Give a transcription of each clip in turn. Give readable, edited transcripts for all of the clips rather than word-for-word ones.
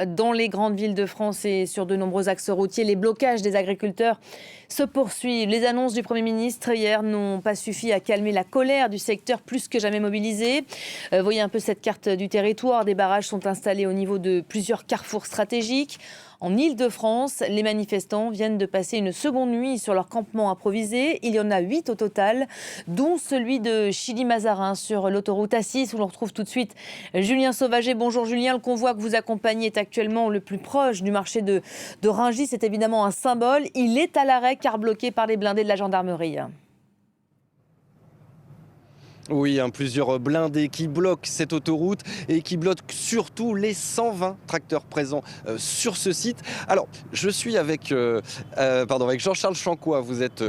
dans les grandes villes de France et sur de nombreux axes routiers. Les blocages des agriculteurs se poursuivent. Les annonces du Premier ministre hier n'ont pas suffi à calmer la colère du secteur plus que jamais mobilisé. Voyez un peu cette carte du territoire. Des barrages sont installés au niveau de plusieurs carrefours stratégiques. En Île-de-France, les manifestants viennent de passer une seconde nuit sur leur campement improvisé. Il y en a 8 au total, dont celui de Chilly-Mazarin sur l'autoroute A6 où l'on retrouve tout de suite Julien Sauvager. Bonjour Julien, le convoi que vous accompagnez est actuellement le plus proche du marché de Rungis. C'est évidemment un symbole. Il est à l'arrêt car bloqué par les blindés de la gendarmerie. Oui, plusieurs blindés qui bloquent cette autoroute et qui bloquent surtout les 120 tracteurs présents sur ce site. Alors, je suis avec Jean-Charles Chancois. Vous êtes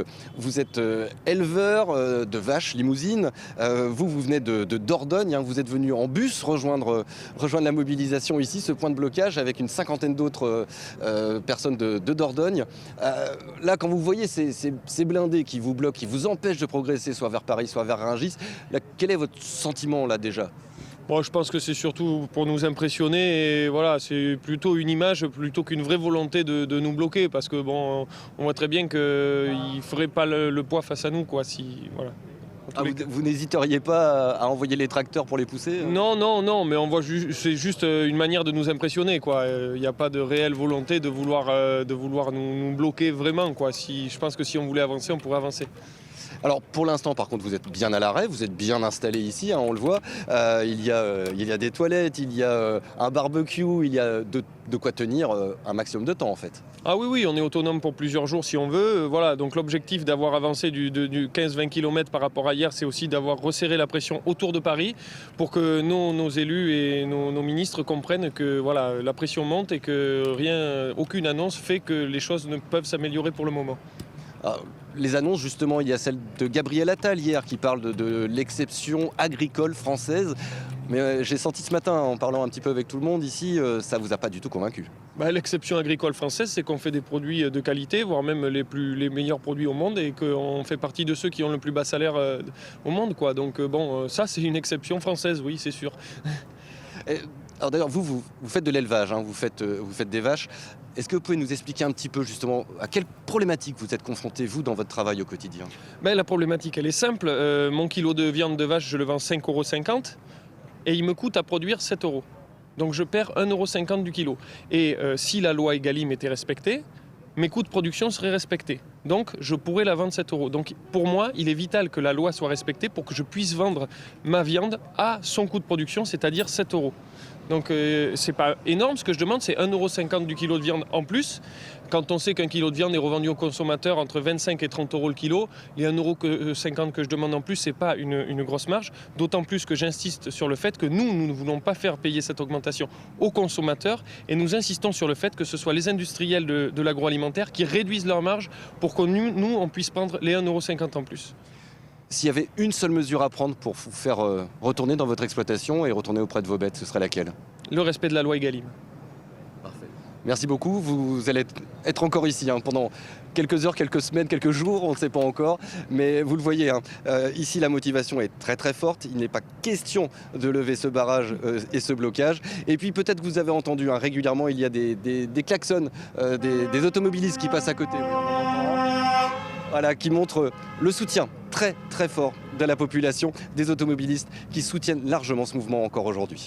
éleveur de vaches limousines. Vous venez de Dordogne. Vous êtes venu en bus rejoindre la mobilisation ici, ce point de blocage, avec une cinquantaine d'autres personnes de Dordogne. Là, quand vous voyez ces blindés qui vous bloquent, qui vous empêchent de progresser, soit vers Paris, soit vers Rungis, là, quel est votre sentiment là déjà ? Bon, je pense que c'est surtout pour nous impressionner et voilà, c'est plutôt une image plutôt qu'une vraie volonté de nous bloquer parce que bon, on voit très bien qu'il ne ferait pas le poids face à nous quoi. Voilà. Vous n'hésiteriez pas à envoyer les tracteurs pour les pousser ? Non, mais c'est juste une manière de nous impressionner quoi. Il n'y a pas de réelle volonté de vouloir nous bloquer vraiment quoi. Je pense que si on voulait avancer, on pourrait avancer. Alors pour l'instant par contre vous êtes bien à l'arrêt, vous êtes bien installé ici, on le voit, il y a des toilettes, il y a un barbecue, il y a de quoi tenir un maximum de temps en fait. Ah oui, on est autonome pour plusieurs jours si on veut. Voilà, donc l'objectif d'avoir avancé du 15-20 km par rapport à hier, c'est aussi d'avoir resserré la pression autour de Paris pour que nos élus et nos ministres comprennent que voilà, la pression monte et que aucune annonce fait que les choses ne peuvent s'améliorer pour le moment. Les annonces, justement, il y a celle de Gabriel Attal hier qui parle de l'exception agricole française. Mais j'ai senti ce matin, en parlant un petit peu avec tout le monde ici, ça ne vous a pas du tout convaincu. L'exception agricole française, c'est qu'on fait des produits de qualité, voire même les meilleurs produits au monde et qu'on fait partie de ceux qui ont le plus bas salaire au monde, quoi. Donc ça, c'est une exception française, oui, c'est sûr. Alors d'ailleurs, vous faites de l'élevage, vous faites des vaches. Est-ce que vous pouvez nous expliquer un petit peu justement à quelle problématique vous êtes confrontés, vous, dans votre travail au quotidien ? La problématique, elle est simple. Mon kilo de viande de vache, je le vends 5,50 € et il me coûte à produire 7 €. Donc je perds 1,50 € du kilo. Et si la loi Egalim était respectée, mes coûts de production seraient respectés. Donc je pourrais la vendre 7 €. Donc pour moi, il est vital que la loi soit respectée pour que je puisse vendre ma viande à son coût de production, c'est-à-dire 7 €. Donc c'est pas énorme, ce que je demande c'est 1,50 € du kilo de viande en plus. Quand on sait qu'un kilo de viande est revendu au consommateur entre 25 et 30 € le kilo, les 1,50 € que je demande en plus, c'est pas une grosse marge. D'autant plus que j'insiste sur le fait que nous ne voulons pas faire payer cette augmentation aux consommateurs et nous insistons sur le fait que ce soit les industriels de l'agroalimentaire qui réduisent leur marge pour que nous, on puisse prendre les 1,50 € en plus. S'il y avait une seule mesure à prendre pour vous faire retourner dans votre exploitation et retourner auprès de vos bêtes, ce serait laquelle ? Le respect de la loi Egalim. Parfait. Merci beaucoup. Vous allez être encore ici pendant quelques heures, quelques semaines, quelques jours, on ne sait pas encore. Mais vous le voyez, ici la motivation est très très forte. Il n'est pas question de lever ce barrage et ce blocage. Et puis peut-être que vous avez entendu régulièrement, il y a des klaxons, des automobilistes qui passent à côté. Voilà, qui montre le soutien très très fort de la population, des automobilistes qui soutiennent largement ce mouvement encore aujourd'hui.